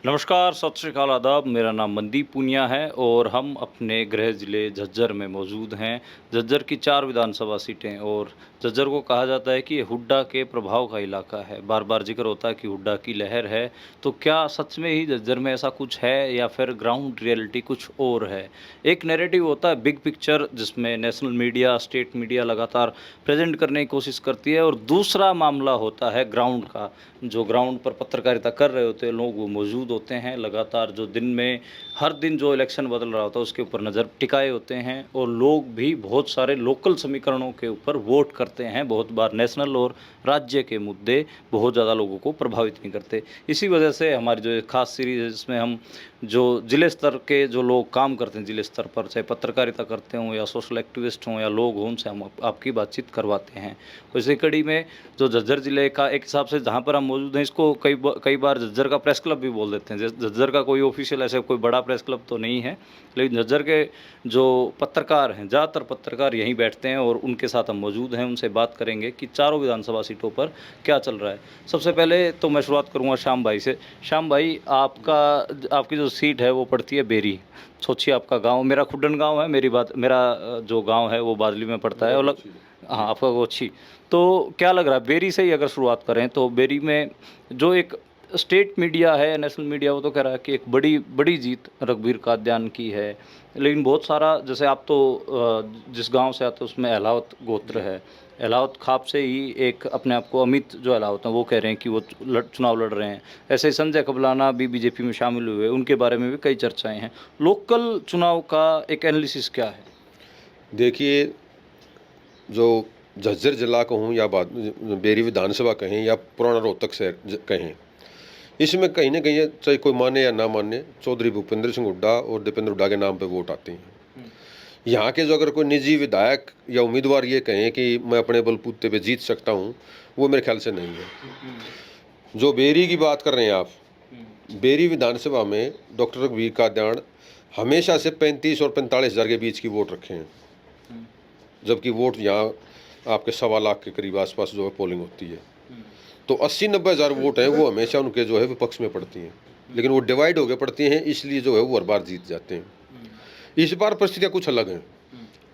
नमस्कार, सत श्री अकाल, आदाब। मेरा नाम मनदीप पूनिया है और हम अपने गृह ज़िले झज्जर में मौजूद हैं। झज्जर की 4 विधानसभा सीटें और झज्जर को कहा जाता है कि ये हुड्डा के प्रभाव का इलाका है। बार-बार ज़िक्र होता है कि हुड्डा की लहर है, तो क्या सच में ही झज्जर में ऐसा कुछ है या फिर ग्राउंड रियलिटी कुछ और है? एक नैरेटिव होता है बिग पिक्चर जिसमें नेशनल मीडिया, स्टेट मीडिया लगातार प्रेज़ेंट करने की कोशिश करती है और दूसरा मामला होता है ग्राउंड का, जो ग्राउंड पर पत्रकारिता कर रहे होते हैं लोग वो मौजूद होते हैं लगातार, जो दिन में हर दिन जो इलेक्शन बदल रहा होता है उसके ऊपर नज़र टिकाए होते हैं और लोग भी बहुत सारे लोकल समीकरणों के ऊपर वोट करते हैं। बहुत बार नेशनल और राज्य के मुद्दे बहुत ज़्यादा लोगों को प्रभावित नहीं करते। इसी वजह से हमारी जो एक खास सीरीज़ है जिसमें हम जो ज़िले स्तर के जो लोग काम करते हैं ज़िले स्तर पर, चाहे पत्रकारिता करते हों या सोशल एक्टिविस्ट हों या लोग हों, उनसे हम आपकी बातचीत करवाते हैं। तो इसी कड़ी में जो झज्जर ज़िले का एक हिसाब से जहाँ पर हम मौजूद हैं, इसको कई बार झज्जर का प्रेस क्लब भी बोल देते हैं। झज्जर का कोई ऑफिशियल ऐसा कोई बड़ा प्रेस क्लब तो नहीं है, लेकिन झज्जर के जो पत्रकार हैं, ज़्यादातर पत्रकार यहीं बैठते हैं और उनके साथ हम मौजूद हैं। उनसे बात करेंगे कि चारों विधानसभा सीटों पर क्या चल रहा है। सबसे पहले तो मैं शुरुआत करूँगा श्याम भाई से। श्याम भाई, आपकी जो सीट है वो पड़ती है बेरी, सोचिए आपका गाँव, मेरा खुड्डन गाँव है, मेरा जो गाँव है वो बादली में पड़ता है और हाँ, आपका गोची। तो क्या लग रहा है, बेरी से ही अगर शुरुआत करें तो बेरी में जो एक स्टेट मीडिया है, नेशनल मीडिया, वो तो कह रहा है कि एक बड़ी बड़ी जीत रघुवीर कादियान की है। लेकिन बहुत सारा, जैसे आप तो जिस गांव से आते हो उसमें अहलावत गोत्र है। अहलावत खाप से ही एक अपने आप को अमित जो अहलावत हैं वो कह रहे हैं कि वो चुनाव लड़ रहे हैं। ऐसे ही संजय कबलाना भी बीजेपी में शामिल हुए, उनके बारे में भी कई चर्चाएँ हैं। लोकल चुनाव का एक एनालिसिस क्या है? देखिए, जो झज्जर जिला कहूँ या बेरी विधानसभा कहें या पुराना रोहतक शहर कहें, इसमें कहीं न कहीं चाहे कोई माने या ना माने, चौधरी भूपेंद्र सिंह हुड्डा और दीपेंद्र हुड्डा के नाम पे वोट आते हैं। यहाँ के जो अगर कोई निजी विधायक या उम्मीदवार ये कहें कि मैं अपने बलबूते पे जीत सकता हूँ, वो मेरे ख्याल से नहीं है। जो बेरी की बात कर रहे हैं आप, बेरी विधानसभा में डॉक्टर रघुवीर कादियान हमेशा से 35 और 45 हज़ार के बीच की वोट रखे हैं, जबकि वोट यहाँ आपके 1.25 लाख के करीब आसपास जो है पोलिंग होती है। तो 80-90 हज़ार वोट हैं वो हमेशा उनके जो है विपक्ष में पड़ती हैं, लेकिन वो डिवाइड होकर पड़ती हैं, इसलिए जो है वो हर बार जीत जाते हैं। इस बार परिस्थितियाँ कुछ अलग हैं।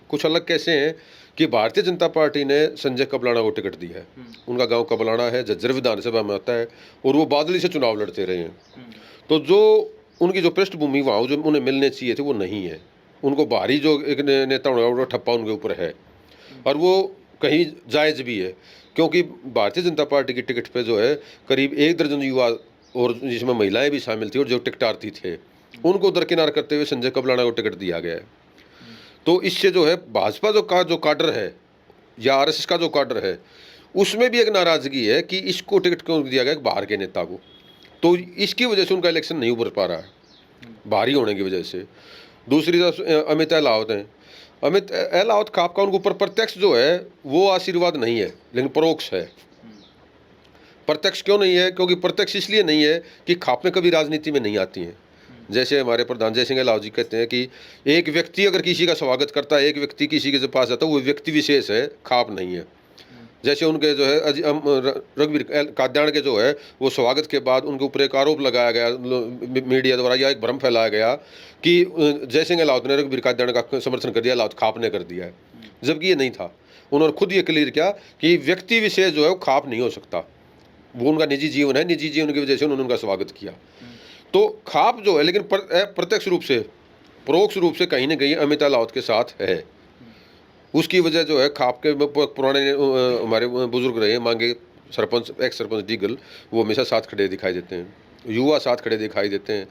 कुछ अलग कैसे हैं कि भारतीय जनता पार्टी ने संजय कबलाना को टिकट दी है। उनका गांव कबलाना है, झज्जर विधानसभा में आता है और वो बादली से चुनाव लड़ते रहे हैं। तो जो उनकी जो पृष्ठभूमि वहाँ जो उन्हें मिलने चाहिए थे वो नहीं है। उनको बाहरी जो एक नेता होगा ठप्पा उनके ऊपर है और वो कहीं जायज़ भी है, क्योंकि भारतीय जनता पार्टी की टिकट पे जो है करीब 1 दर्जन युवा और जिसमें महिलाएं भी शामिल थी और जो टिकटार्थी थे, उनको दरकिनार करते हुए संजय कबलाना को टिकट दिया गया है। तो इससे जो है भाजपा जो काडर है या आरएसएस का जो काडर है, उसमें भी एक नाराज़गी है कि इसको टिकट क्यों दिया गया बाहर के नेता को। तो इसकी वजह से उनका इलेक्शन नहीं उभर पा रहा है, भारी होने की वजह से। दूसरी तरफ अमित अहलावत हैं। अमित अहलावत खाप का उनके ऊपर प्रत्यक्ष जो है वो आशीर्वाद नहीं है, लेकिन परोक्ष है। प्रत्यक्ष क्यों नहीं है? क्योंकि प्रत्यक्ष इसलिए नहीं है कि खाप में कभी राजनीति में नहीं आती हैं। जैसे हमारे प्रधान जय सिंह अहलावत जी कहते हैं कि एक व्यक्ति अगर किसी का स्वागत करता है, एक व्यक्ति किसी के पास आता है, वो व्यक्ति विशेष है, खाप नहीं है। जैसे उनके जो है रघुवीर कादियान के जो है वो स्वागत के बाद उनके ऊपर एक आरोप लगाया गया मीडिया द्वारा, या एक भ्रम फैलाया गया कि जय सिंह अहलावत ने रघुवीर कादियान का समर्थन कर दिया, अहलावत खाप ने कर दिया है, जबकि ये नहीं था। उन्होंने खुद ये क्लियर किया कि व्यक्ति विशेष जो है वो खाप नहीं हो सकता, वो उनका निजी जीवन है, निजी जीवन की वजह से उन्होंने उनका स्वागत किया। तो खाप जो है, लेकिन प्रत्यक्ष रूप से, परोक्ष रूप से कहीं ना कहीं अमित अहलावत के साथ है। उसकी वजह जो है खाप के पुराने हमारे बुजुर्ग रहे मांगे सरपंच, एक्स सरपंच डीगल, वो हमेशा साथ खड़े दिखाई देते हैं, युवा साथ खड़े दिखाई देते हैं।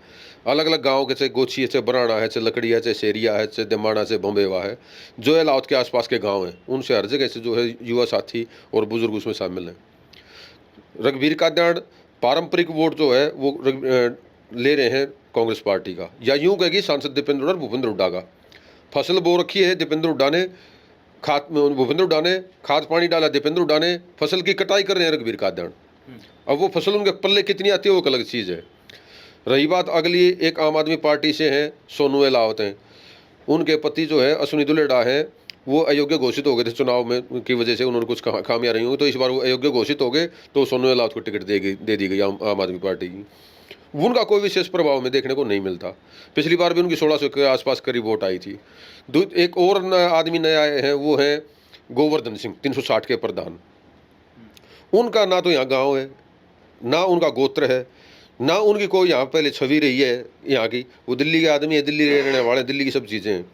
अलग अलग गांव के, चाहे गोची है, चाहे बराना है, चाहे लकड़ी है, चाहे शेरिया है, चाहे दमाना, चाहे बम्बेवा है, जो अहलावत के आसपास के गांव हैं, उनसे हर जगह से जो है युवा साथी और बुजुर्ग उसमें शामिल हैं। रघुवीर कादियान पारंपरिक वोट जो है वो ले रहे हैं कांग्रेस पार्टी का, या यूँ कहेगी सांसद दीपेंद्र हुड्डा और भूपेंद्र हुड्डा का। फसल बो रखी है दीपेंद्र हुड्डा ने, भूपेंद्र हुड्डा ने खाद पानी डाला, दीपेंद्र हुड्डा ने फसल की कटाई कर रहे हैं रघुवीर कादियान। अब वो फसल उनके पल्ले कितनी आती है वो एक अलग चीज़ है। रही बात अगली, एक आम आदमी पार्टी से हैं सोनू अहलावत हैं, उनके पति जो है अश्विनी दुलेडा है, वो अयोग्य घोषित हो गए थे चुनाव में की वजह से, उन्होंने कुछ खामियां रही होंगी, तो इस बार वो अयोग्य घोषित हो गए, तो सोनू अहलावत को टिकट दे दी गई आम आदमी पार्टी की। उनका कोई विशेष प्रभाव में देखने को नहीं मिलता। पिछली बार भी उनकी 1600 के आसपास करीब वोट आई थी। एक और आदमी नए आए हैं, वो हैं गोवर्धन सिंह, 360 के प्रधान। उनका ना तो यहाँ गांव है, ना उनका गोत्र है, ना उनकी कोई यहाँ पहले छवि रही है यहाँ की। वो दिल्ली के आदमी है, दिल्ली रहने वाले, दिल्ली की सब चीज़ें हैं।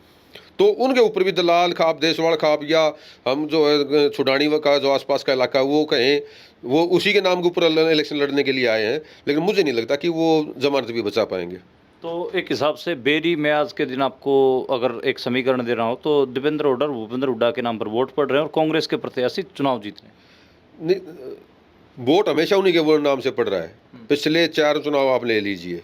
तो उनके ऊपर भी दलाल खाप, देशवाड़ खाप, या हम जो है छुडानी का जो आसपास का इलाका वो कहें, वो उसी के नाम के ऊपर इलेक्शन लड़ने के लिए आए हैं। लेकिन मुझे नहीं लगता कि वो जमानत भी बचा पाएंगे। तो एक हिसाब से बेरी में आज के दिन आपको अगर एक समीकरण देना हो तो दीपेंद्र हुड्डा और भूपेंद्र हुड्डा के नाम पर वोट पड़ रहे हैं और कांग्रेस के प्रत्याशी चुनाव जीत रहे हैं। नहीं, वोट हमेशा उन्हीं के वो नाम से पड़ रहा है। पिछले 4 चुनाव आप ले लीजिए,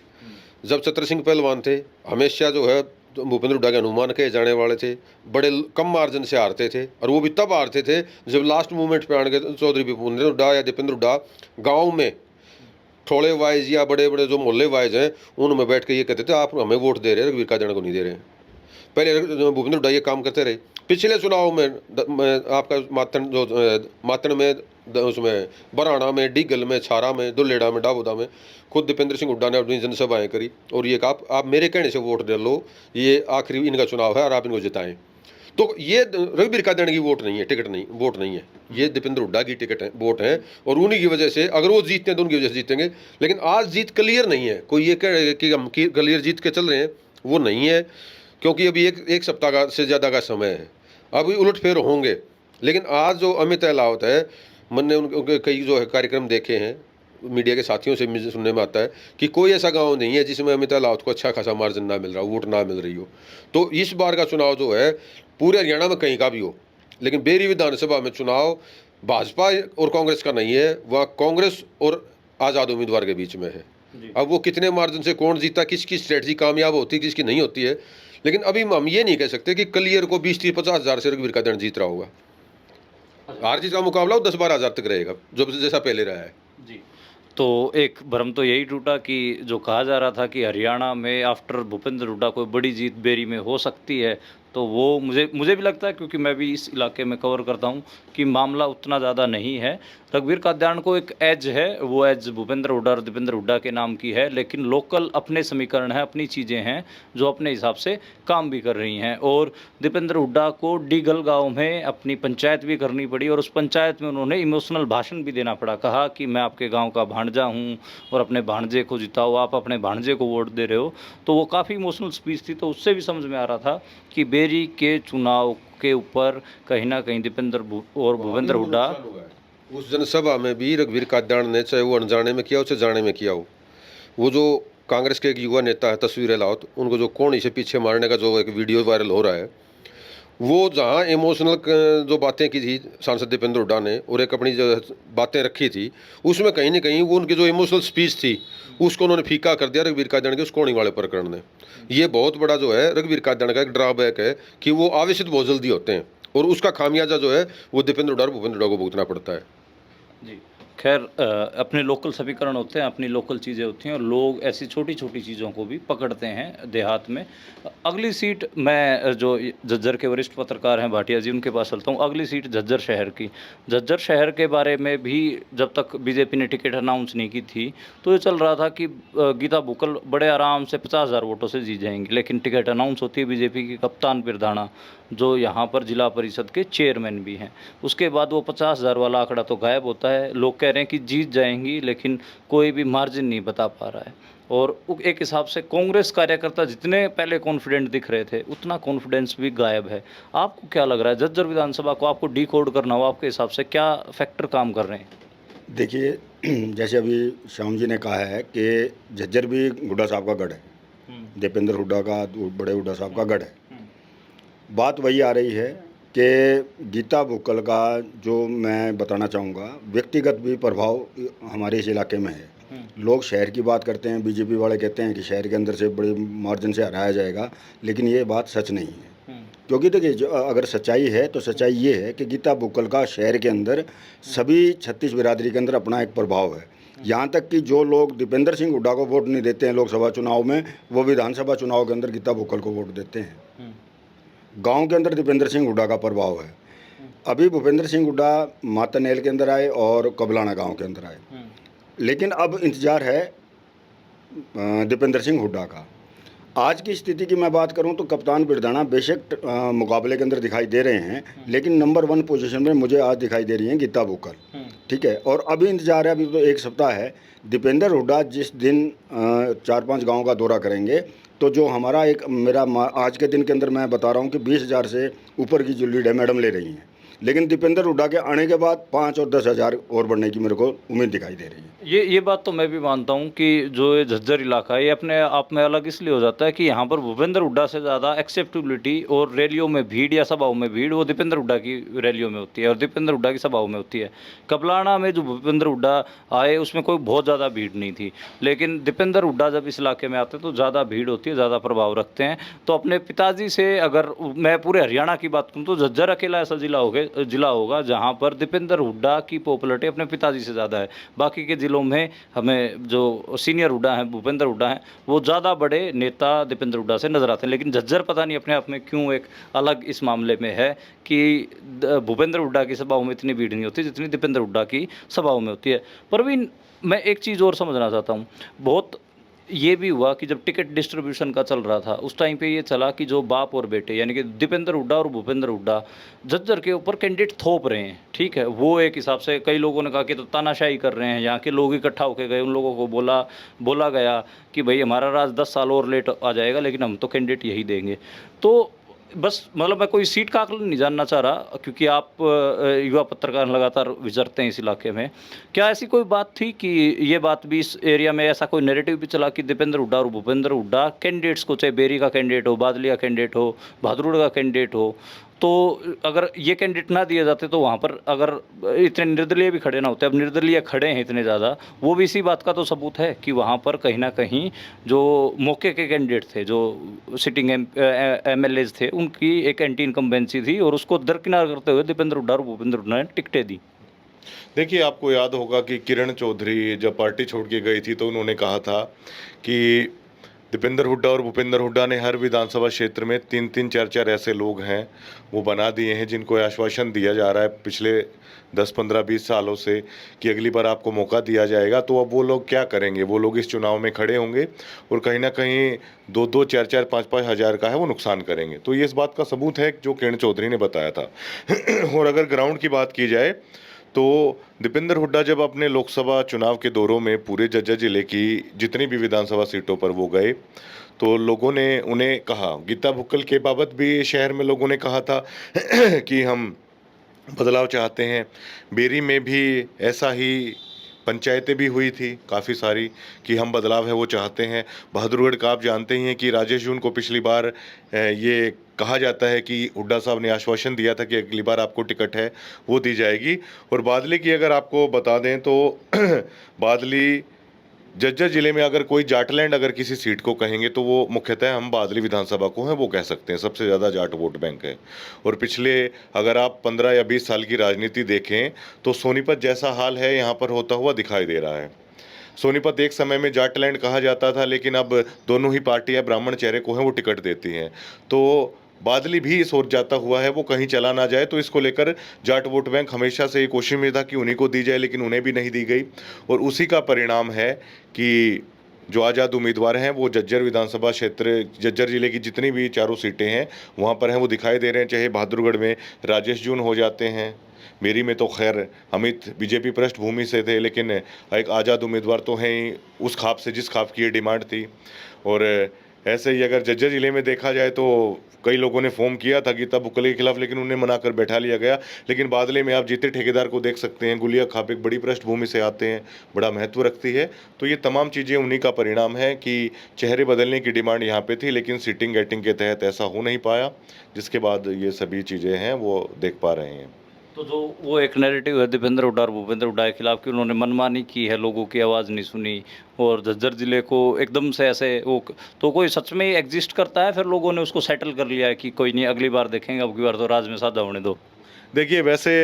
जब छत्र सिंह पहलवान थे, हमेशा जो है तो भूपेंद्र हुड्डा के अनुमान कहे जाने वाले थे, बड़े कम मार्जिन से हारते थे। और वो भी तब हारते थे जब लास्ट मोमेंट पे आने के चौधरी भूपेंद्र हुड्डा या दीपेंद्र हुड्डा गाँव में ठोड़े वाइज या बड़े बड़े जो मोहल्ले वाइज हैं उनमें बैठ के ये कहते थे आप हमें वोट दे रहे हैं, रघुवीर कादियान को नहीं दे रहे हैं। पहले भूपेंद्र हुड्डा ये काम करते रहे। पिछले चुनाव में आपका मातन में, उसमें बराना में, डिगल में, छारा में, दुल्लेड़ा में, डाबोदा में खुद दीपेंद्र सिंह हुड्डा ने अपनी जनसभाएं करी और ये कहा आप मेरे कहने से वोट दे लो, ये आखिरी इनका चुनाव है और आप इनको जिताएं। तो ये रघुवीर कादियान की वोट नहीं है, टिकट नहीं, वोट नहीं है, ये दीपेंद्र हुड्डा की टिकट है, वोट है। और उन्हीं की वजह से अगर वो जीतते हैं तो उनकी वजह से जीतेंगे। लेकिन आज जीत क्लियर नहीं है, कोई ये कह कि हम क्लियर जीत के चल रहे हैं, वो नहीं है। क्योंकि अभी एक सप्ताह का से ज़्यादा का समय है, अभी उलटफेर होंगे। लेकिन आज जो अमित अहलावत है, मैंने उनके कई जो है कार्यक्रम देखे हैं, मीडिया के साथियों से मुझे सुनने में आता है कि कोई ऐसा गांव नहीं है जिसमें अमित अहलावत को अच्छा खासा मार्जिन ना मिल रहा हो, वोट ना मिल रही हो। तो इस बार का चुनाव जो है पूरे हरियाणा में कहीं का भी हो, लेकिन बेरी विधानसभा में चुनाव भाजपा और कांग्रेस का नहीं है, वह कांग्रेस और आज़ाद उम्मीदवार के बीच में है। अब वो कितने मार्जिन से कौन जीता, किसकी स्ट्रेटजी कामयाब होती है, किसकी नहीं होती है, लेकिन अभी हम ये नहीं कह सकते कि क्लियर को 20-50 हज़ार से रघुवीर कादियान जीत रहा होगा। हार जीत का मुकाबला 10-12 हज़ार तक रहेगा, जो जैसा पहले रहा है जी। तो एक भ्रम तो यही टूटा कि जो कहा जा रहा था कि हरियाणा में आफ्टर भूपेंद्र हुड्डा कोई बड़ी जीत बेरी में हो सकती है, तो वो मुझे भी लगता है, क्योंकि मैं भी इस इलाके में कवर करता हूँ, कि मामला उतना ज़्यादा नहीं है। रघुवीर कादियान को एक एज है, वो एज भूपेंद्र हुड्डा और दीपेंद्र हुड्डा के नाम की है, लेकिन लोकल अपने समीकरण हैं, अपनी चीज़ें हैं जो अपने हिसाब से काम भी कर रही हैं। और दीपेंद्र हुड्डा को डीगल गांव में अपनी पंचायत भी करनी पड़ी और उस पंचायत में उन्होंने इमोशनल भाषण भी देना पड़ा। कहा कि मैं आपके गाँव का भांजा हूँ और अपने भांजे को जिताओ, आप अपने भांजे को वोट दे रहे हो। तो वो काफ़ी इमोशनल स्पीच थी। तो उससे भी समझ में आ रहा था कि बेरी के चुनाव के ऊपर कहीं ना कहीं दीपेंद्र और भूपेंद्र हुड्डा। उस जनसभा में भी रघुवीर कादियान ने, चाहे वो अनजाने में किया हो चाहे जाने में किया हो, वो जो कांग्रेस के एक युवा नेता है तस्वीर अहलावत, उनको जो कोण से पीछे मारने का जो एक वीडियो वायरल हो रहा है, वो जहाँ इमोशनल जो बातें की थी सांसद दीपेंद्र हुड्डा ने और एक अपनी जो बातें रखी थी, उसमें कहीं ना कहीं वो उनकी जो इमोशनल स्पीच थी उसको उन्होंने फीका कर दिया रघुवीर कादियान के उस कोणी वाले प्रकरण ने। ये बहुत बड़ा जो है रघुवीर कादियान का एक ड्रॉबैक है कि वो आवेशित बहुत जल्दी होते हैं और उसका खामियाजा जो है वो दीपेंद्र हुड्डा और भूपेंद्र हुड्डा को भुगतना पड़ता है। जी। खैर, अपने लोकल समीकरण होते हैं, अपनी लोकल चीज़ें होती हैं और लोग ऐसी छोटी छोटी चीज़ों को भी पकड़ते हैं देहात में। अगली सीट, मैं जो झज्जर के वरिष्ठ पत्रकार हैं भाटिया जी, उनके पास चलता हूँ। अगली सीट झज्जर शहर की। झज्जर शहर के बारे में भी जब तक बीजेपी ने टिकट अनाउंस नहीं की थी तो ये चल रहा था कि गीता बुक्कल बड़े आराम से 50,000 वोटों से जीत जाएंगी। लेकिन टिकट अनाउंस होती है बीजेपी की कप्तान पिरधाना, जो यहाँ पर जिला परिषद के चेयरमैन भी हैं। उसके बाद वो 50,000 वाला आंकड़ा तो गायब होता है। लोग कह रहे हैं कि जीत जाएंगी, लेकिन कोई भी मार्जिन नहीं बता पा रहा है। और एक हिसाब से कांग्रेस कार्यकर्ता जितने पहले कॉन्फिडेंट दिख रहे थे उतना कॉन्फिडेंस भी गायब है। आपको क्या लग रहा है, झज्जर विधानसभा को आपको डिकोड करना हो, आपके हिसाब से क्या फैक्टर काम कर रहे हैं? देखिए, जैसे अभी श्याम जी ने कहा है कि झज्जर भी हुड्डा साहब का गढ़ है, दीपेंद्र हुड्डा का, बड़े हुड्डा साहब का गढ़ है। बात वही आ रही है कि गीता बुक्कल का, जो मैं बताना चाहूँगा, व्यक्तिगत भी प्रभाव हमारे इस इलाके में है। लोग शहर की बात करते हैं, बीजेपी वाले कहते हैं कि शहर के अंदर से बड़े मार्जिन से हराया जाएगा, लेकिन ये बात सच नहीं है। क्योंकि देखिए, अगर सच्चाई है तो सच्चाई ये है कि गीता बुक्कल का शहर के अंदर सभी 36 बिरादरी के अंदर अपना एक प्रभाव है। यहाँ तक कि जो लोग दीपेंद्र सिंह हुड्डा को वोट नहीं देते हैं लोकसभा चुनाव में, वो विधानसभा चुनाव के अंदर गीता बुक्कल को वोट देते हैं। गांव के अंदर दीपेंद्र सिंह हुड्डा का प्रभाव है। अभी भूपेंद्र सिंह हुड्डा मातनेल के अंदर आए और कबलाना गांव के अंदर आए, लेकिन अब इंतजार है दीपेंद्र सिंह हुड्डा का। आज की स्थिति की मैं बात करूं तो कप्तान बिरदाना बेशक मुकाबले के अंदर दिखाई दे रहे हैं, लेकिन नंबर 1 पोजीशन में मुझे आज दिखाई दे रही हैं गीता बुक्कल। ठीक है, और अभी इंतजार है, अभी तो एक सप्ताह है। दीपेंद्र हुड्डा जिस दिन 4-5 गाँव का दौरा करेंगे तो जो हमारा आज के दिन के अंदर मैं बता रहा हूँ कि 20,000 से ऊपर की जो लीड है मैडम ले रही हैं, लेकिन दीपेंद्र हुड्डा के आने के बाद 5 और 10,000 और बढ़ने की मेरे को उम्मीद दिखाई दे रही है। ये बात तो मैं भी मानता हूँ कि जो ये झज्जर इलाका है ये अपने आप में अलग इसलिए हो जाता है कि यहाँ पर भूपेंद्र हुड्डा से ज़्यादा एक्सेप्टेबिलिटी और रैलियों में भीड़ या सभाओं में भीड़ वो दीपेंद्र हुड्डा की रैलियों में होती है और दीपेंद्र हुड्डा की सभाओं में होती है। कपलाना में जो भूपेंद्र हुड्डा आए उसमें कोई बहुत ज़्यादा भीड़ नहीं थी, लेकिन दीपेंद्र हुड्डा जब इस इलाके में आते हैं तो ज़्यादा भीड़ होती है, ज़्यादा प्रभाव रखते हैं। तो अपने पिताजी से अगर मैं पूरे हरियाणा की बात करूँ तो झज्जर अकेला ऐसा जिला होगा जहाँ पर दीपेंद्र हुड्डा की पॉपुलरिटी अपने पिताजी से ज़्यादा है। बाकी के ज़िलों में हमें जो सीनियर हुड्डा हैं, भूपेंद्र हुड्डा हैं, वो ज़्यादा बड़े नेता दीपेंद्र हुड्डा से नज़र आते हैं। लेकिन झज्जर पता नहीं अपने आप में क्यों एक अलग इस मामले में है कि भूपेंद्र हुड्डा की सभाओं में इतनी भीड़ नहीं होती जितनी दीपेंद्र हुड्डा की सभाओं में होती है। परवीन, मैं एक चीज़ और समझना चाहता हूँ। बहुत ये भी हुआ कि जब टिकट डिस्ट्रीब्यूशन का चल रहा था उस टाइम पे ये चला कि जो बाप और बेटे यानी कि दीपेंद्र हुड्डा और भूपेंद्र हुड्डा झज्जर के ऊपर कैंडिडेट थोप रहे हैं। ठीक है, वो एक हिसाब से कई लोगों ने कहा कि तो तानाशाही कर रहे हैं, यहाँ के लोग इकट्ठा होकर गए, उन लोगों को बोला गया कि भाई हमारा राज 10 साल और लेट आ जाएगा लेकिन हम तो कैंडिडेट यही देंगे। तो बस मतलब मैं कोई सीट का आकलन नहीं जानना चाह रहा क्योंकि आप युवा पत्रकार लगातार विचरते हैं इस इलाके में। क्या ऐसी कोई बात थी कि ये बात भी इस एरिया में ऐसा कोई नैरेटिव भी चला कि दीपेंद्र हुड्डा और भूपेंद्र हुड्डा कैंडिडेट्स को, चाहे बेरी का कैंडिडेट हो, बादली का कैंडिडेट हो, भादरुड़ का कैंडिडेट हो, तो अगर ये कैंडिडेट ना दिए जाते तो वहाँ पर अगर इतने निर्दलीय भी खड़े ना होते, अब निर्दलीय खड़े हैं इतने ज़्यादा, वो भी इसी बात का तो सबूत है कि वहाँ पर कहीं ना कहीं जो मौके के कैंडिडेट थे, जो सिटिंग MLAs थे, उनकी एक एंटी इनकम्बेंसी थी और उसको दरकिनार करते हुए दीपेंद्र हुड्डा और भूपेंद्र हुड्डा ने टिकटें दी। देखिए, आपको याद होगा कि किरण चौधरी जब पार्टी छोड़ के गई थी तो उन्होंने कहा था कि दीपेंद्र हुड्डा और भूपेंद्र हुड्डा ने हर विधानसभा क्षेत्र में 3-3, 4-4 ऐसे लोग हैं वो बना दिए हैं जिनको आश्वासन दिया जा रहा है पिछले 10, 15, 20 सालों से कि अगली बार आपको मौका दिया जाएगा। तो अब वो लोग क्या करेंगे? वो लोग इस चुनाव में खड़े होंगे और कहीं ना कहीं 2-2, 4-4, 5-5 हज़ार का है वो नुकसान करेंगे। तो ये इस बात का सबूत है जो किरण चौधरी ने बताया था। और अगर ग्राउंड की बात की जाए तो दीपेंद्र हुड्डा जब अपने लोकसभा चुनाव के दौरों में पूरे झज्जर जिले की जितनी भी विधानसभा सीटों पर वो गए तो लोगों ने उन्हें कहा, गीता बुक्कल के बाबत भी शहर में लोगों ने कहा था कि हम बदलाव चाहते हैं। बेरी में भी ऐसा ही पंचायतें भी हुई थी काफ़ी सारी कि हम बदलाव है वो चाहते हैं। बहादुरगढ़ का आप जानते ही हैं कि राजेश जून को पिछली बार ये कहा जाता है कि हुड्डा साहब ने आश्वासन दिया था कि अगली बार आपको टिकट है वो दी जाएगी। और बादली की अगर आपको बता दें तो बादली झज्जर जिले में अगर कोई जाटलैंड अगर किसी सीट को कहेंगे तो वो मुख्यतः हम बादली विधानसभा को हैं वो कह सकते हैं, सबसे ज़्यादा जाट वोट बैंक है। और पिछले अगर आप 15 या 20 साल की राजनीति देखें तो सोनीपत जैसा हाल है यहाँ पर होता हुआ दिखाई दे रहा है। सोनीपत एक समय में जाटलैंड कहा जाता था लेकिन अब दोनों ही पार्टियां ब्राह्मण चेहरे को हैं वो टिकट देती हैं। तो बादली भी इस ओर जाता हुआ है वो कहीं चला ना जाए, तो इसको लेकर जाट वोट बैंक हमेशा से ये कोशिश में था कि उन्हीं को दी जाए लेकिन उन्हें भी नहीं दी गई। और उसी का परिणाम है कि जो आज़ाद उम्मीदवार हैं वो झज्जर विधानसभा क्षेत्र, झज्जर जिले की जितनी भी चारों सीटें हैं वहाँ पर हैं वो दिखाई दे रहे हैं। चाहे बहादुरगढ़ में राजेश जून हो जाते हैं, मेरी में तो खैर अमित बीजेपी पृष्ठभूमि से थे लेकिन एक आज़ाद उम्मीदवार तो हैं ही उस खाप से जिस खाप की ये डिमांड थी। और ऐसे ही अगर झज्जर जिले में देखा जाए तो कई लोगों ने फॉर्म किया था गीता बुक्कल के खिलाफ लेकिन उन्हें मनाकर बैठा लिया गया। लेकिन बादले में आप जीते ठेकेदार को देख सकते हैं, गुलिया खाप एक बड़ी पृष्ठभूमि से आते हैं, बड़ा महत्व रखती है। तो ये तमाम चीज़ें उन्हीं का परिणाम है कि चेहरे बदलने की डिमांड यहाँ पे थी लेकिन सीटिंग गेटिंग के तहत ऐसा हो नहीं पाया, जिसके बाद ये सभी चीज़ें हैं वो देख पा रहे हैं। तो जो वो एक नैरेटिव है दीपेंद्र हुड्डा और भूपेंद्र हुड्डा के खिलाफ कि उन्होंने मनमानी की है, लोगों की आवाज़ नहीं सुनी और झज्जर जिले को एकदम से ऐसे वो, तो कोई सच में ही एग्जिस्ट करता है? फिर लोगों ने उसको सेटल कर लिया है कि कोई नहीं, अगली बार देखेंगे, अगली बार तो राज में साझा होने दो। देखिए वैसे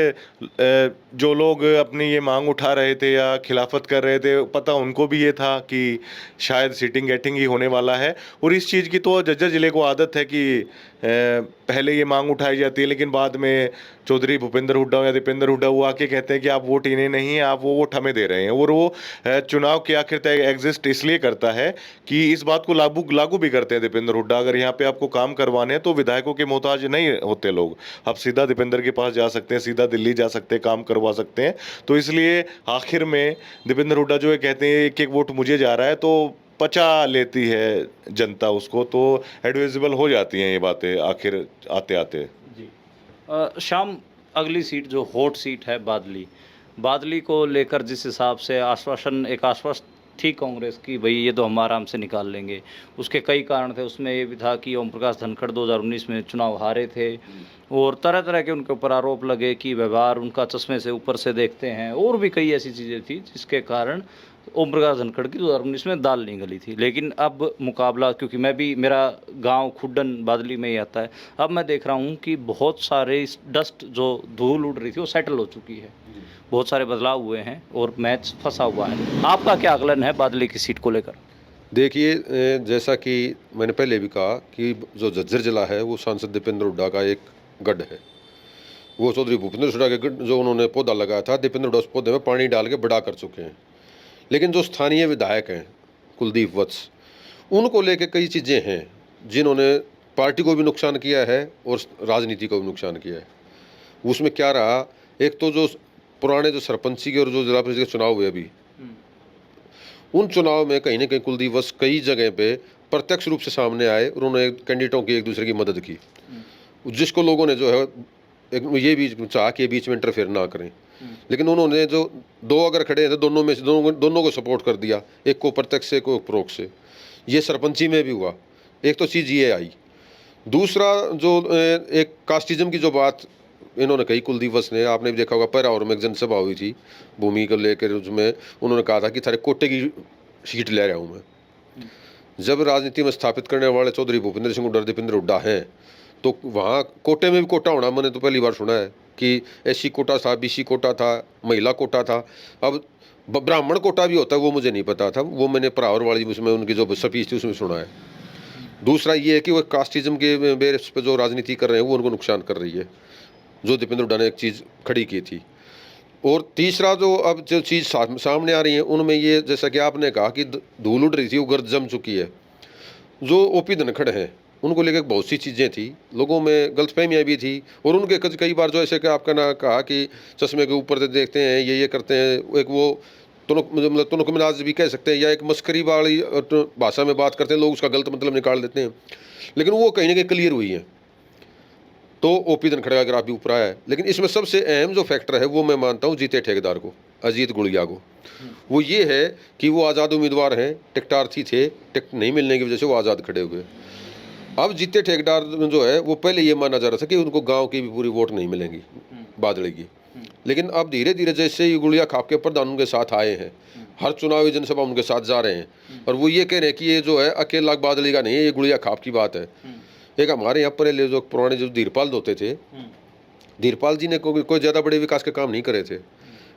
जो लोग अपनी ये मांग उठा रहे थे या खिलाफत कर रहे थे, पता उनको भी ये था कि शायद सीटिंग गेटिंग ही होने वाला है। और इस चीज़ की तो झज्जर ज़िले को आदत है कि पहले ये मांग उठाई जाती है, लेकिन बाद में चौधरी भूपेंद्र हुड्डा या दीपेंद्र हुड्डा वो आके कहते हैं कि आप वोट इन्हें नहीं, आप वो वोट हमें दे रहे हैं। और वो चुनाव के आखिर तक एग्जिस्ट इसलिए करता है कि इस बात को लागू भी करते हैं दीपेंद्र हुड्डा, अगर यहाँ पे आपको काम करवाने हैं तो विधायकों के मोहताज नहीं होते लोग, आप सीधा दीपेंद्र के पास जा सकते हैं, सीधा दिल्ली जा सकते हैं, काम करवा सकते हैं। तो इसलिए आखिर में दीपेंद्र हुड्डा जो है कहते हैं एक एक वोट मुझे जा रहा है, तो पचा लेती है जनता उसको, तो एडवाइजेबल हो जाती हैं ये बातें आखिर आते आते। जी शाम, अगली सीट जो हॉट सीट है बादली, बादली को लेकर जिस हिसाब से आश्वासन थी कांग्रेस की, भाई ये तो हम आराम से निकाल लेंगे, उसके कई कारण थे। उसमें ये भी था कि ओम प्रकाश धनखड़ 2019 में चुनाव हारे थे और तरह तरह के उनके ऊपर आरोप लगे कि व्यवहार उनका चश्मे से ऊपर से देखते हैं, और भी कई ऐसी चीज़ें थी जिसके कारण ओम प्रकाश धनखड़ की 2019 में दाल नहीं गली थी। लेकिन अब मुकाबला, क्योंकि मेरा गांव खुड्डन बादली में ही आता है, अब मैं देख रहा हूं कि बहुत सारे डस्ट जो धूल उड़ रही थी वो सेटल हो चुकी है, बहुत सारे बदलाव हुए हैं और मैच फंसा हुआ है। आपका क्या आकलन है बादली की सीट को लेकर? देखिए, जैसा कि मैंने पहले भी कहा कि जो झज्जर जिला है वो सांसद दीपेंद्र हुड्डा का एक गढ़ है। वो चौधरी भूपेंद्र हुड्डा के गढ़ जो उन्होंने पौधा लगाया था, दीपेंद्र हुड्डा उस पौधे में पानी डाल के बड़ा कर चुके हैं। लेकिन जो स्थानीय विधायक हैं कुलदीप वत्स, उनको लेके कई चीज़ें हैं जिन्होंने पार्टी को भी नुकसान किया है और राजनीति को भी नुकसान किया है। उसमें क्या रहा, एक तो जो पुराने जो सरपंची के और जो जिला परिषद के चुनाव हुए अभी, उन चुनाव में कहीं ना कहीं कुलदीप वत्स कई जगह पे प्रत्यक्ष रूप से सामने आए और उन्होंने कैंडिडेटों की एक दूसरे की मदद की, जिसको लोगों ने जो है एक ये भी चाह के बीच में इंटरफेयर ना करें। लेकिन उन्होंने जो दो अगर खड़े हैं तो दोनों में से दोनों को सपोर्ट कर दिया, एक को प्रत्यक्ष से, एक को परोक्ष से। ये सरपंची में भी हुआ। एक तो चीज़ ये आई। दूसरा जो एक कास्टिज्म की जो बात इन्होंने कही कुलदीप वत्स ने, आपने भी देखा होगा पैरावर में एक जनसभा हुई थी भूमि को लेकर, उसमें उन्होंने कहा था कि थारे कोटे की सीट ले रहा हूँ मैं। जब राजनीति में स्थापित करने वाले चौधरी भूपेंद्र सिंह हुड्डा, दीपेंद्र हुड्डा हैं, तो वहाँ कोटे में भी कोटा होना मैंने तो पहली बार सुना है कि एससी कोटा था, बीसी कोटा था, महिला कोटा था। अब ब्राह्मण कोटा भी होता है वो मुझे नहीं पता था, वो मैंने परावर वाली उसमें उनकी जो स्पीच थी उसमें सुना है। दूसरा ये है कि वो कास्टिज्म के बेस पे जो राजनीति कर रहे हैं वो उनको नुकसान कर रही है, जो दीपेंद्र हुड्डा ने एक चीज़ खड़ी की थी। और तीसरा जो अब जो चीज़ सामने आ रही है उनमें ये, जैसा कि आपने कहा कि धूल उड़ रही थी वो गर्द जम चुकी है। जो ओपी धनखड़ हैं उनको लेकर बहुत सी चीज़ें थी, लोगों में गलतफहमियाँ भी थी, और उनके कई बार जो ऐसे कि आपका ना कहा कि चश्मे के ऊपर से देखते हैं, ये करते हैं, एक वो तुनक मिनाज भी कह सकते हैं, या एक मस्करी वाली भाषा में बात करते हैं, लोग उसका गलत मतलब निकाल देते हैं। लेकिन वो कहीं ना कहीं क्लियर हुई है। तो ओपी धनखड़ का ग्राफ भी ऊपर आया है। लेकिन इसमें सबसे अहम जो फैक्टर है वो मैं मानता हूँ जीते ठेकेदार को, अजीत गुड़िया को। वो ये है कि वो आज़ाद उम्मीदवार हैं, टिकटार्थी थे, टिकट नहीं मिलने की वजह से वो आज़ाद खड़े हुए। अब जीते ठेकेदार जो है वो पहले ये माना जा रहा था कि उनको गांव की भी पूरी वोट नहीं मिलेंगी बादले की। लेकिन अब धीरे धीरे जैसे ये गुड़िया खाप के प्रधान उनके साथ आए हैं, हर चुनावी जनसभा उनके साथ जा रहे हैं, और वो ये कह रहे हैं कि ये जो है अकेला बादली का नहीं है, ये गुड़िया खाप की बात है। एक हमारे यहाँ पर जो पुराने जो धीरपाल होते थे, धीरपाल जी ने कोई ज़्यादा बड़े विकास के काम नहीं करे थे,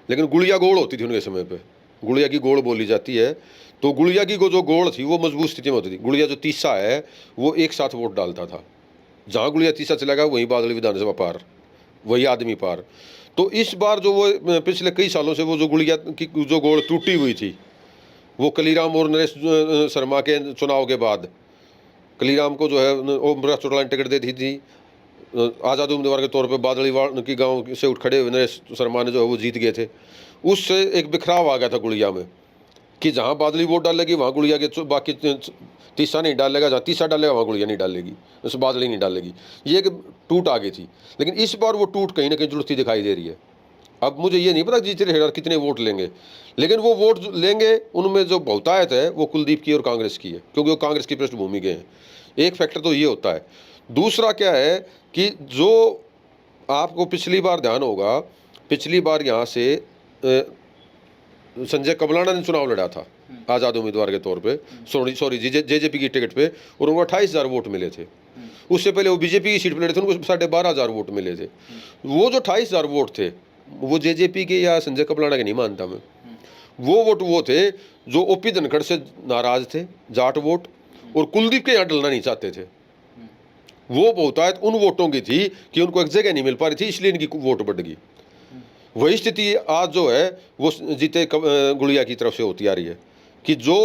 लेकिन गुड़िया गोड़ होती थी उनके समय पे, गुड़िया की गोड़ बोली जाती है। तो गुड़िया की जो गोड़ थी वो मजबूत स्थिति में होती थी। गुड़िया जो तीसा है वो एक साथ वोट डालता था, जहाँ गुड़िया तीसा चला गया वहीं बादली विधानसभा पार, वही आदमी पार। तो इस बार जो वो पिछले कई सालों से वो जो गुड़िया की जो गोड़ टूटी हुई थी, वो कलीराम और नरेश शर्मा के चुनाव के बाद कलीराम को जो है ओम प्रकाश चौटाला ने टिकट दे दी थी, आज़ाद उम्मीदवार के तौर पे बादलीवाड़ की गांव से उठ खड़े हुए नरेश शर्मा ने जो है वो जीत गए थे। उससे एक बिखराव आ गया था गुड़िया में कि जहाँ बादली वोट डालेगी वहाँ गुड़िया के बाकी तीसरा नहीं डालेगा, जहाँ तीसरा डालेगा वहाँ गुड़िया नहीं डालेगी, उस बादली नहीं डालेगी। ये एक टूट आ गई थी। लेकिन इस बार वो टूट कहीं ना कहीं जुड़ती दिखाई दे रही है। अब मुझे ये नहीं पता जीते ठेकेदार कितने वोट लेंगे, लेकिन वो वोट लेंगे उनमें जो बहुतायत है वो कुलदीप की और कांग्रेस की है, क्योंकि वो कांग्रेस की पृष्ठभूमि के हैं। एक फैक्टर तो ये होता है। दूसरा क्या है कि जो आपको पिछली बार ध्यान होगा, पिछली बार यहाँ से संजय कबलाना ने चुनाव लड़ा था आज़ाद उम्मीदवार के तौर पे, जेजेपी की टिकट पे, और उनको 28,000 वोट मिले थे। उससे पहले वो बीजेपी की सीट पर लड़े थे, उनको 12,500 वोट मिले थे। वो जो 28,000 वोट थे वो जेजेपी के या संजय कपलाना के नहीं मानता मैं। वो वोट वो थे जो ओपी धनखड़ से नाराज थे, जाट वोट, और कुलदीप के यहाँ डलना नहीं चाहते थे। वो बहुतायत उन वोटों की थी कि उनको एक जगह नहीं मिल पा रही थी, इसलिए इनकी वोट बढ़ गई। वही स्थिति आज जो है वो जीते गुड़िया की तरफ से होती आ रही है कि जो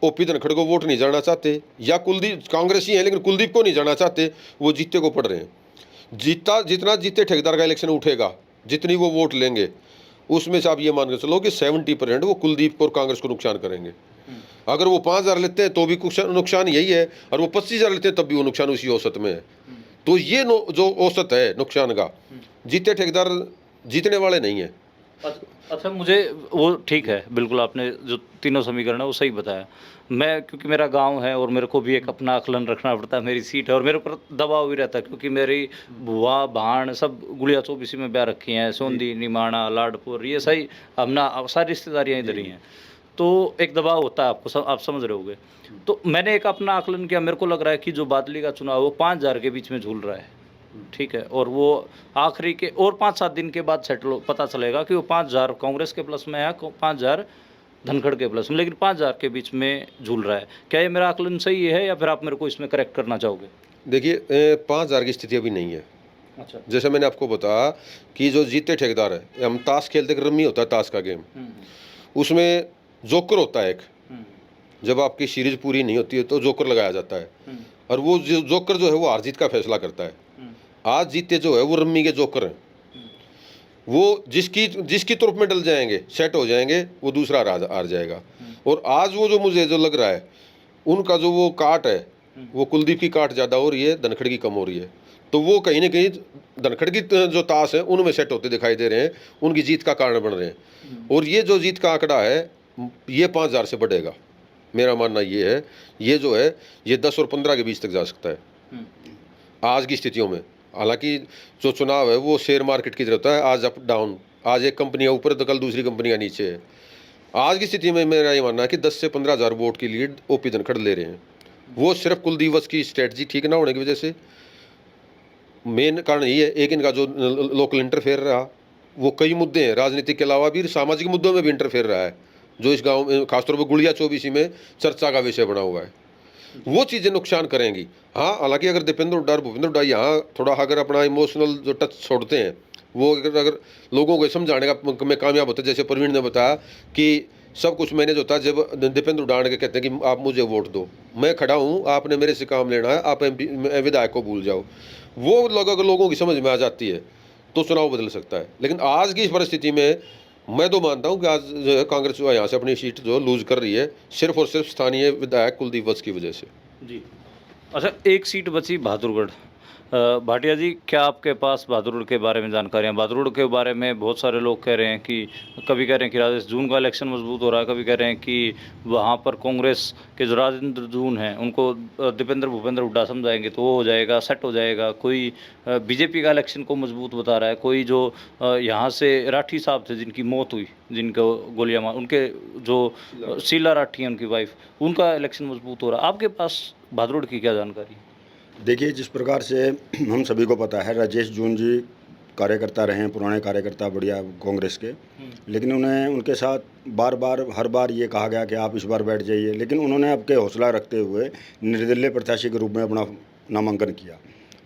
ओपी धनखड़ को वोट नहीं जाना चाहते या कुलदीप कांग्रेसी हैं लेकिन कुलदीप को नहीं जाना चाहते, वो जीते को पड़ रहे हैं। जितना जीते ठेकेदार का इलेक्शन उठेगा, जितनी वो वोट लेंगे, उसमें से आप ये मान के चलो कि 70% वो कुलदीप और कांग्रेस को नुकसान करेंगे। अगर वो 5,000 लेते हैं तो भी नुकसान यही है, और वो 25,000 लेते हैं तब भी वो नुकसान उसी औसत में है। तो ये जो औसत है नुकसान का, जीते ठेकेदार जीतने वाले नहीं है। अच्छा, मुझे वो ठीक है, बिल्कुल आपने जो तीनों समीकरण है वो सही बताया। मैं क्योंकि मेरा गांव है और मेरे को भी एक अपना आकलन रखना पड़ता है, मेरी सीट है और मेरे ऊपर दबाव भी रहता है क्योंकि मेरी बुआ भाण सब गुड़िया चौबीसी में ब्याह रखी हैं, सोंदी, निमाणा, लाडपुर, ये सही अपना सारी रिश्तेदारियाँ इधर ही हैं। तो एक दबाव होता है आपको, आप समझ रहे होगे। तो मैंने एक अपना आकलन किया, मेरे को लग रहा है कि जो बादली का चुनाव वो 5,000 के बीच में झूल रहा है, ठीक है, और वो आखिरी के और 5-7 दिन के बाद सेटल पता चलेगा कि वो 5,000 कांग्रेस के प्लस में है, 5,000 धनखड़ के प्लस में, लेकिन 5,000 के बीच में झूल रहा है। क्या ये मेरा आकलन सही है या फिर आप मेरे को इसमें करेक्ट करना चाहोगे? देखिए 5,000 की स्थिति अभी नहीं है। अच्छा, जैसे मैंने आपको बताया कि जो जीते ठेकेदार है, हम ताश खेलते, रम्मी होता है ताश का गेम, उसमें जोकर होता है एक। जब आपकी सीरीज पूरी नहीं होती है तो जोकर लगाया जाता है, और वो जोकर जो है वो हार जीत का फैसला करता है। आज जीते जो है वो रम्मी के जोकर हैं, वो जिसकी तरफ में डल जाएंगे, सेट हो जाएंगे, वो दूसरा हार जाएगा। और आज वो जो मुझे जो लग रहा है उनका जो वो काट है, वो कुलदीप की काट ज़्यादा हो रही है, धनखड़ की कम हो रही है। तो वो कहीं ना कहीं धनखड़ की जो ताश है उनमें सेट होते दिखाई दे रहे हैं, उनकी जीत का कारण बन रहे हैं। और ये जो जीत का आंकड़ा है ये 5,000 से बढ़ेगा, मेरा मानना ये है। ये जो है ये 10 और 15 के बीच तक जा सकता है आज की स्थितियों में। हालांकि जो चुनाव है वो शेयर मार्केट की तरह होता है, आज अप डाउन, आज एक कंपनियां ऊपर तो कल दूसरी कंपनियां नीचे है। आज की स्थिति में मेरा ये मानना है कि 10 से 15,000 वोट की लीड ओपी धनखड़ ले रहे हैं। वो सिर्फ कुलदीप की स्ट्रेटजी ठीक ना होने की वजह से, मेन कारण यही है। एक इनका जो लोकल इंटरफेयर रहा, वो कई मुद्दे हैं राजनीतिक के अलावा भी सामाजिक मुद्दों में भी इंटरफेयर रहा है, जो इस गांव में खासतौर पर गुड़िया चौबीसी में चर्चा का विषय बना हुआ है। वो चीज़ें नुकसान करेंगी। हाँ, हालांकि अगर दीपेंद्र हुड्डा और भूपेंद्र हुड्डा यहाँ थोड़ा अगर अपना इमोशनल जो टच छोड़ते हैं, वो अगर लोगों को समझाने का में कामयाब होते, जैसे प्रवीण ने बताया कि सब कुछ मैनेज होता है जब दीपेंद्र हुड्डा के कहते हैं कि आप मुझे वोट दो, मैं खड़ा हूँ, आपने मेरे से काम लेना है, आप विधायक को भूल जाओ। वो अगर लोगों की समझ में आ जाती है तो चुनाव बदल सकता है। लेकिन आज की परिस्थिति में मैं तो मानता हूं कि आज जो है कांग्रेस जो यहाँ से अपनी सीट जो लूज कर रही है सिर्फ और सिर्फ स्थानीय विधायक कुलदीप वत्स की वजह से। जी। अच्छा, एक सीट बची बहादुरगढ़। भाटिया जी, क्या आपके पास बहादुरगढ़ के बारे में जानकारियाँ? बहादुरगढ़ के बारे में बहुत सारे लोग कह रहे हैं कि कभी कह रहे हैं कि राजेश जून का इलेक्शन मजबूत हो रहा है, कभी कह रहे हैं कि वहाँ पर कांग्रेस के जो राजेंद्र जून हैं उनको दीपेंद्र भूपेंद्र हुड्डा समझाएंगे तो वो हो जाएगा, सेट हो जाएगा। कोई बीजेपी का इलेक्शन को मजबूत बता रहा है, कोई जो यहाँ से राठी साहब थे जिनकी मौत हुई, जिनको गोलियां मार, उनके जो शीला राठी हैं उनकी वाइफ, उनका इलेक्शन मजबूत हो रहा है। आपके पास बहादुरगढ़ की क्या जानकारी? देखिए, जिस प्रकार से हम सभी को पता है, राजेश जून जी कार्यकर्ता रहे हैं, पुराने कार्यकर्ता बढ़िया कांग्रेस के, लेकिन उन्हें उनके साथ हर बार ये कहा गया कि आप इस बार बैठ जाइए, लेकिन उन्होंने आपके हौसला रखते हुए निर्दलीय प्रत्याशी के रूप में अपना नामांकन किया।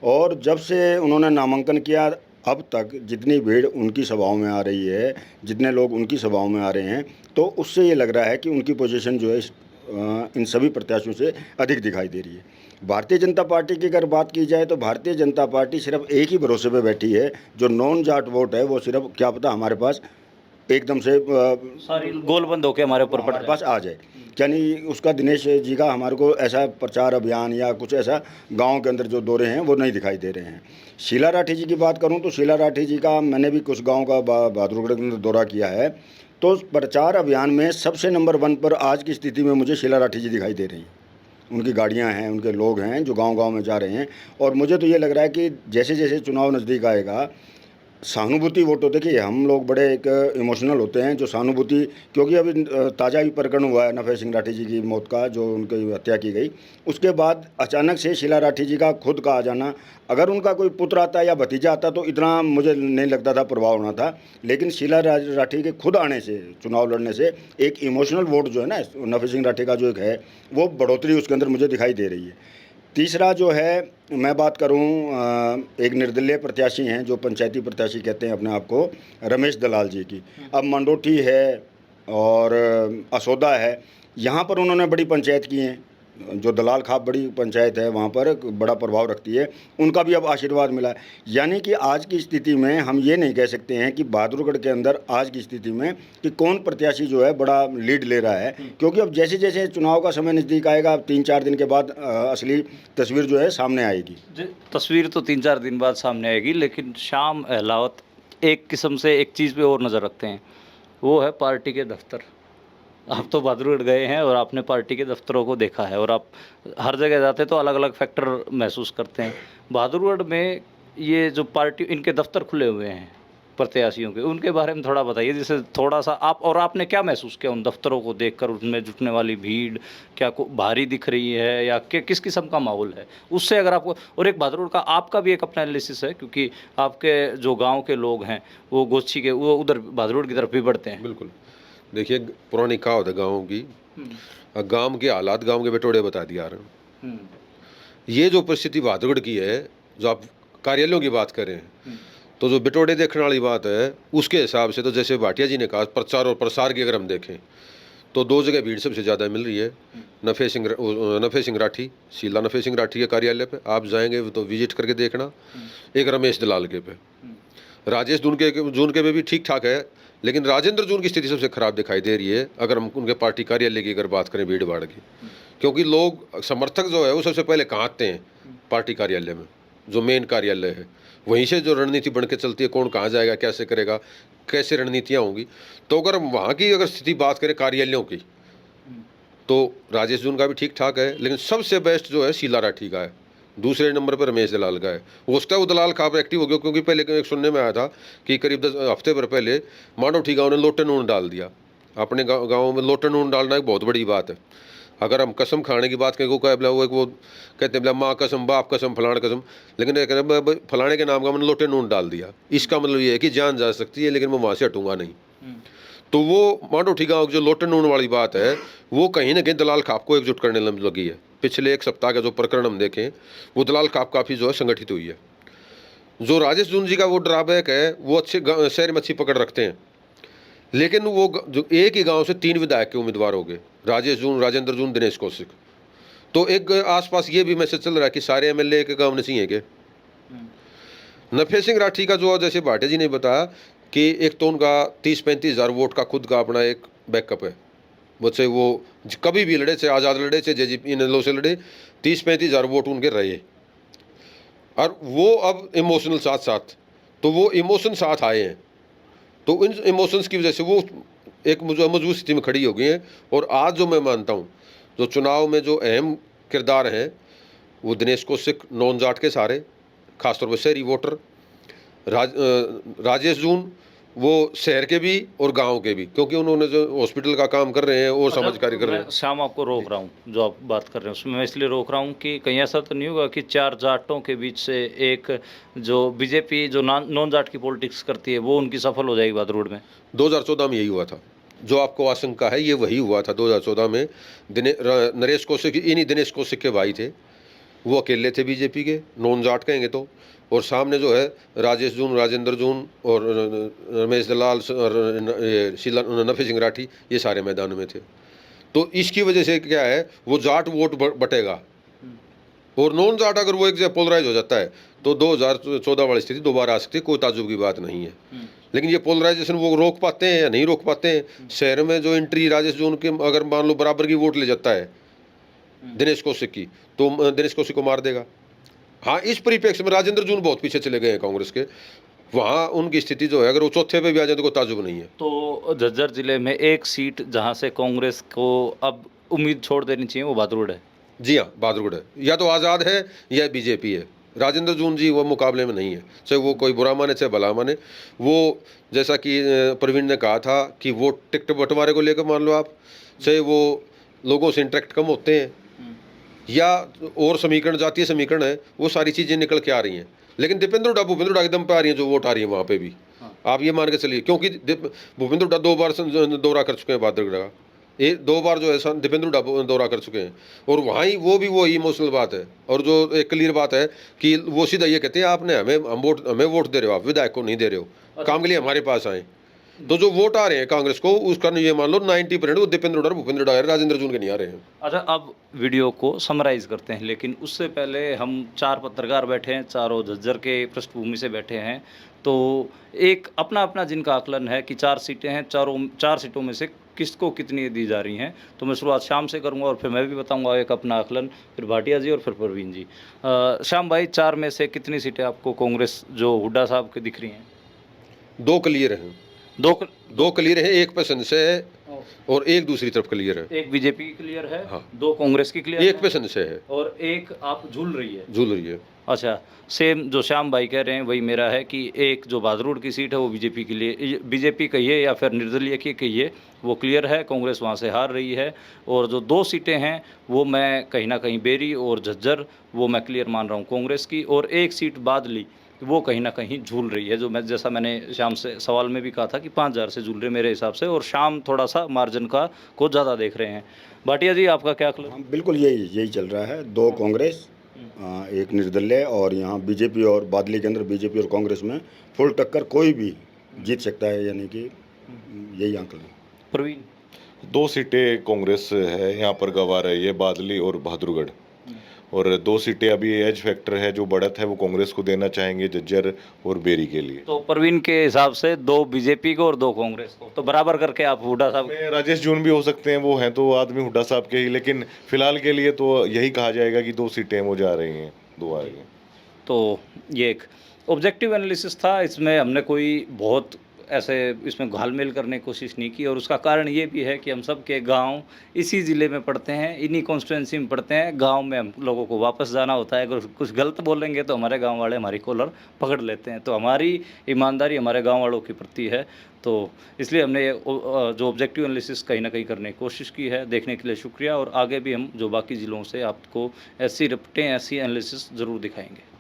और जब से उन्होंने नामांकन किया अब तक जितनी भीड़ उनकी सभाओं में आ रही है, जितने लोग उनकी सभाओं में आ रहे हैं, तो उससे ये लग रहा है कि उनकी पोजीशन जो है इन सभी प्रत्याशियों से अधिक दिखाई दे रही है। भारतीय जनता पार्टी की अगर बात की जाए तो भारतीय जनता पार्टी सिर्फ एक ही भरोसे पे बैठी है, जो नॉन जाट वोट है वो सिर्फ क्या पता हमारे पास एकदम से सारी गोलबंद होकर हमारे ऊपर हमारे पास आ जाए। यानी उसका दिनेश जी का हमारे को ऐसा प्रचार अभियान या कुछ ऐसा गांव के अंदर जो दौरे हैं वो नहीं दिखाई दे रहे हैं। शीला राठी जी की बात करूं तो शीला राठी जी का मैंने भी कुछ गाँव का बहादुरगढ़ के अंदर दौरा किया है, तो प्रचार अभियान में सबसे नंबर 1 पर आज की स्थिति में मुझे शीला राठी जी दिखाई दे रही हैं। उनकी गाड़ियां हैं, उनके लोग हैं जो गांव-गांव में जा रहे हैं। और मुझे तो ये लग रहा है कि जैसे जैसे चुनाव नज़दीक आएगा, सहानुभूति वोट तो देखिए, हम लोग बड़े एक इमोशनल होते हैं। जो सहानुभूति, क्योंकि अभी ताज़ा ही प्रकरण हुआ है नफे सिंह राठी जी की मौत का, जो उनकी हत्या की गई, उसके बाद अचानक से शीला राठी जी का खुद का आ जाना। अगर उनका कोई पुत्र आता या भतीजा आता तो इतना मुझे नहीं लगता था प्रभाव होना था, लेकिन शीला राठी के खुद आने से, चुनाव लड़ने से एक इमोशनल वोट जो है ना नफे सिंह राठी का जो एक है, वो बढ़ोतरी उसके अंदर मुझे दिखाई दे रही है। तीसरा जो है, मैं बात करूं, एक निर्दलीय प्रत्याशी हैं जो पंचायती प्रत्याशी कहते हैं अपने आप को, रमेश दलाल जी की। अब मंडोठी है और असोदा है, यहाँ पर उन्होंने बड़ी पंचायत की हैं। जो दलाल खाप बड़ी पंचायत है, वहाँ पर बड़ा प्रभाव रखती है, उनका भी अब आशीर्वाद मिला है। यानी कि आज की स्थिति में हम ये नहीं कह सकते हैं कि बहादुरगढ़ के अंदर आज की स्थिति में कि कौन प्रत्याशी जो है बड़ा लीड ले रहा है, क्योंकि अब जैसे जैसे चुनाव का समय नज़दीक आएगा, 3-4 दिन के बाद असली तस्वीर जो है सामने आएगी। तस्वीर तो 3-4 दिन बाद सामने आएगी, लेकिन शाम अहलावत एक किस्म से एक चीज़ पे और नज़र रखते हैं, वो है पार्टी के दफ्तर। आप तो बहादुरगढ़ गए हैं और आपने पार्टी के दफ्तरों को देखा है, और आप हर जगह जाते तो अलग अलग फैक्टर महसूस करते हैं। बहादुरगढ़ में ये जो पार्टी, इनके दफ्तर खुले हुए हैं प्रत्याशियों के, उनके बारे में थोड़ा बताइए, जिससे थोड़ा सा आपने क्या महसूस किया उन दफ्तरों को देखकर? उनमें जुटने वाली भीड़ क्या भारी दिख रही है, या किस किस्म का माहौल है उससे, अगर आपको? और एक बहादुरगढ़ का आपका भी एक अपना एनालिसिस है, क्योंकि आपके जो गाँव के लोग हैं वो गोची के, वो उधर बहादुरगढ़ की तरफ भी बढ़ते हैं। बिल्कुल। देखिए, पुरानी कहावत है गाँव की, गाँव के हालात गाँव के बेटोड़े बता दिया रहे हैं। ये जो परिस्थिति बहादुरगढ़ की है, जो आप कार्यालयों की बात करें, तो जो बिटोड़े देखने वाली बात है, उसके हिसाब से तो जैसे भाटिया जी ने कहा, प्रचार और प्रसार की अगर हम देखें तो 2 जगह भीड़ सबसे ज़्यादा मिल रही है। नफे सिंह राठी, शीला नफे सिंह राठी के कार्यालय पे आप जाएंगे तो विजिट करके देखना। एक रमेश दलाल के पे, राजेश जून के पे भी ठीक ठाक है, लेकिन राजेंद्र जून की स्थिति सबसे खराब दिखाई दे रही है अगर हम उनके पार्टी कार्यालय की अगर बात करें, भीड़ भाड़ की। क्योंकि लोग, समर्थक जो है वो सबसे पहले कहाँ आते हैं? पार्टी कार्यालय में, जो मेन कार्यालय है, वहीं से जो रणनीति बन के चलती है, कौन कहाँ जाएगा, कैसे करेगा, कैसे रणनीतियाँ होंगी। तो अगर हम वहाँ की अगर स्थिति बात करें कार्यालयों की, तो राजेश जून का भी ठीक ठाक है, लेकिन सबसे बेस्ट जो है शीला राठी का है। दूसरे नंबर पर रमेश दलाल का है। उसका वो दलाल खाप एक्टिव हो गया, क्योंकि पहले एक सुनने में आया था कि करीब 10 हफ्ते भर पहले मांडोठी गाँव ने लोटे नून डाल दिया। अपने गाँव में लोटे नून डालना एक बहुत बड़ी बात है। अगर हम कसम खाने की बात करें, वो कहते हैं बोला माँ कसम, बाप कसम, फलाने कसम, लेकिन फलाने के नाम का मैंने लोटे नून डाल दिया। इसका मतलब ये है कि जान जा सकती है, लेकिन मैं वहाँ से हटूंगा नहीं। तो वो मांडोठी गाँव की जो लोटे नून वाली बात है, वो कहीं ना कहीं दलाल खाप को एकजुट करने लगी है। पिछले 1 सप्ताह का जो प्रकरण हम देखें, वो दलाल खाप काफ़ी जो है संगठित हुई है। जो राजेश जून जी का वो ड्रॉबैक है, वो अच्छे शहर में अच्छी पकड़ रखते हैं, लेकिन वो जो एक ही गांव से 3 विधायक के उम्मीदवार हो गए, राजेश जून, राजेंद्र जून, दिनेश कौशिक। तो एक आसपास ये भी मैसेज चल रहा है कि सारे एमएलए के गाँव नहीं चाहिए के। नफे सिंह राठी का जो, जैसे भाटिया जी ने बताया कि एक तो उनका 30-35 हज़ार वोट का खुद का अपना एक बैकअप है। मुझसे वो कभी भी लड़े, चाहे आज़ाद लड़े, चाहे जेजेपी इन से लड़े, 30-35 हज़ार वोट उनके रहे। और वो अब इमोशनल साथ, तो वो इमोशन साथ आए हैं, तो इन इमोशंस की वजह से वो एक मजबूत स्थिति में खड़ी हो गई हैं। और आज जो मैं मानता हूँ, जो चुनाव में जो अहम किरदार हैं, वो दिनेश कौशिक, नॉन जाट के सारे, खासतौर पर शहरी वोटर, राजेश जून, वो शहर के भी और गांव के भी, क्योंकि उन्होंने जो हॉस्पिटल का काम कर रहे हैं और समाज कार्य कर रहे हैं। शाम आपको रोक रहा हूँ, जो आप बात कर रहे हैं उसमें मैं इसलिए रोक रहा हूँ कि कहीं ऐसा तो नहीं होगा कि 4 जाटों के बीच से एक, जो बीजेपी जो नॉन जाट की पॉलिटिक्स करती है, वो उनकी सफल हो जाएगी बहादुरगढ़ में? 2014 में यही हुआ था, जो आपको आशंका है, ये वही हुआ था। 2014 में नरेश कौशिक, इन्हीं दिनेश कौशिक के भाई थे, वो अकेले थे बीजेपी के, नॉन जाट कहेंगे तो, और सामने जो है राजेश जून, राजेंद्र जून और रमेश दलाल और शीला नफे सिंह राठी, ये सारे मैदान में थे। तो इसकी वजह से क्या है, वो जाट वोट बटेगा, और नॉन जाट अगर वो एक जगह पोलराइज हो जाता है तो 2014 वाली स्थिति दोबारा आ सकती है, कोई ताज्जुब की बात नहीं है। लेकिन ये पोलराइजेशन वो रोक पाते हैं या नहीं रोक पाते हैं? शहर में जो एंट्री राजेश जून के, अगर मान लो बराबर की वोट ले जाता है दिनेश कौशिक की, तो दिनेश कौशिक को मार देगा। हाँ, इस परिप्रेक्ष्य में राजेंद्र जून बहुत पीछे चले गए हैं कांग्रेस के, वहाँ उनकी स्थिति जो है, अगर वो चौथे पे भी आ जाए तो कोई ताजुब नहीं है। तो झज्जर जिले में एक सीट जहाँ से कांग्रेस को अब उम्मीद छोड़ देनी चाहिए, वो बहादुरगढ़ है। जी हाँ, बहादुरगढ़ है, या तो आज़ाद है या बीजेपी है। राजेंद्र जून जी वो मुकाबले में नहीं है, चाहे वो कोई बुरा माने चाहे भला माने। वो जैसा कि प्रवीण ने कहा था कि वो टिकट बंटवारे को लेकर मान लो आप, चाहे वो लोगों से इंटरेक्ट कम होते हैं या और समीकरण, जातीय समीकरण है, वो सारी चीज़ें निकल के आ रही हैं। लेकिन दीपेंद्र हुड्डा भूपेंद्र हुड्डा के दम पे आ रही हैं जो वोट आ रही है वहाँ पे भी। आप ये मान के चलिए, क्योंकि भूपेंद्र हुड्डा 2 बार दौरा कर चुके हैं बहादुरगढ़ का, 2 बार जो है दीपेंद्र हुड्डा दौरा कर चुके हैं, और वहाँ ही वो भी वो इमोशनल बात है। और जो एक क्लियर बात है कि वो सीधा ये कहते हैं आपने हमें वोट दे रहे हो, आप विधायक को नहीं दे रहे हो, काम के लिए हमारे पास आए। तो जो वोट आ रहे हैं कांग्रेस को, उसका ये मान लो 90% वो दीपेंद्र हुड्डा और भूपेंद्र हुड्डा, राजेंद्र जून के नहीं आ रहे हैं। अच्छा, अब वीडियो को समराइज़ करते हैं, लेकिन उससे पहले हम 4 पत्रकार बैठे हैं, चारों झज्जर के पृष्ठभूमि से बैठे हैं। तो एक अपना अपना जिनका आकलन है कि 4 सीटें हैं, 4 सीटों में से किसको कितनी दी जा रही हैं। तो मैं शुरुआत श्याम से करूंगा और फिर मैं भी बताऊंगा एक अपना आकलन, फिर भाटिया जी और फिर परवीन जी। श्याम भाई, 4 में से कितनी सीटें आपको कांग्रेस जो हुड्डा साहब की दिख रही हैं? 2 क्लियर हैं, 2 क्लियर है, 1 पे संशय है और 1 दूसरी तरफ क्लियर है। एक बीजेपी की क्लियर है, हाँ। 2 कांग्रेस की क्लियर 1 है पे संशय है और 1 आप झूल रही है। झूल रही है। अच्छा, सेम जो श्याम भाई कह रहे हैं वही मेरा है कि एक जो बहादुरगढ़ की सीट है वो बीजेपी के लिए, बीजेपी कहिए या फिर निर्दलीय की कहिए, वो क्लियर है, कांग्रेस वहाँ से हार रही है। और जो 2 सीटें हैं वो मैं कहीं ना कहीं बेरी और झज्जर, वो मैं क्लियर मान रहा हूँ कांग्रेस की, और 1 सीट बादली वो कहीं ना कहीं झूल रही है, जो मैं जैसा मैंने शाम से सवाल में भी कहा था कि 5000 से झूल रहे मेरे हिसाब से, और शाम थोड़ा सा मार्जिन का को ज़्यादा देख रहे हैं। भाटिया जी, आपका क्या आकलन? हाँ, बिल्कुल यही चल रहा है। 2 कांग्रेस, 1 निर्दलीय, और यहाँ बीजेपी और बादली के अंदर बीजेपी और कांग्रेस में फुल टक्कर, कोई भी जीत सकता है, यानी कि यही आंकलन। प्रवीण? 2 सीटें कांग्रेस है यहाँ पर गंवा रही है, बादली और बहादुरगढ़। और 2 सीटें अभी एज फैक्टर है, जो बढ़त है वो कांग्रेस को देना चाहेंगे, झज्जर और बेरी के लिए। तो परवीन के हिसाब से 2 बीजेपी को और 2 कांग्रेस को, तो बराबर करके आप हुड्डा साहब। में राजेश जून भी हो सकते हैं, वो हैं तो आदमी हुड्डा साहब के ही, लेकिन फिलहाल के लिए तो यही कहा जाएगा कि 2 सीटें वो जा रही हैं, 2 आ रही हैं। तो ये एक ऑब्जेक्टिव एनालिसिस था, इसमें हमने कोई बहुत ऐसे इसमें घालमेल करने की कोशिश नहीं की, और उसका कारण ये भी है कि हम सब के गांव इसी ज़िले में पड़ते हैं, इन्हीं कॉन्स्टिट्यूंसी में पड़ते हैं। गांव में हम लोगों को वापस जाना होता है, अगर कुछ गलत बोलेंगे तो हमारे गांव वाले हमारी कॉलर पकड़ लेते हैं। तो हमारी ईमानदारी हमारे गांव वालों के प्रति है, तो इसलिए हमने जो ऑब्जेक्टिव एनालिसिस कहीं ना कहीं करने की कोशिश की है। देखने के लिए शुक्रिया, और आगे भी हम जो बाकी ज़िलों से आपको ऐसी रिपोर्टें, ऐसी एनालिसिस ज़रूर दिखाएंगे।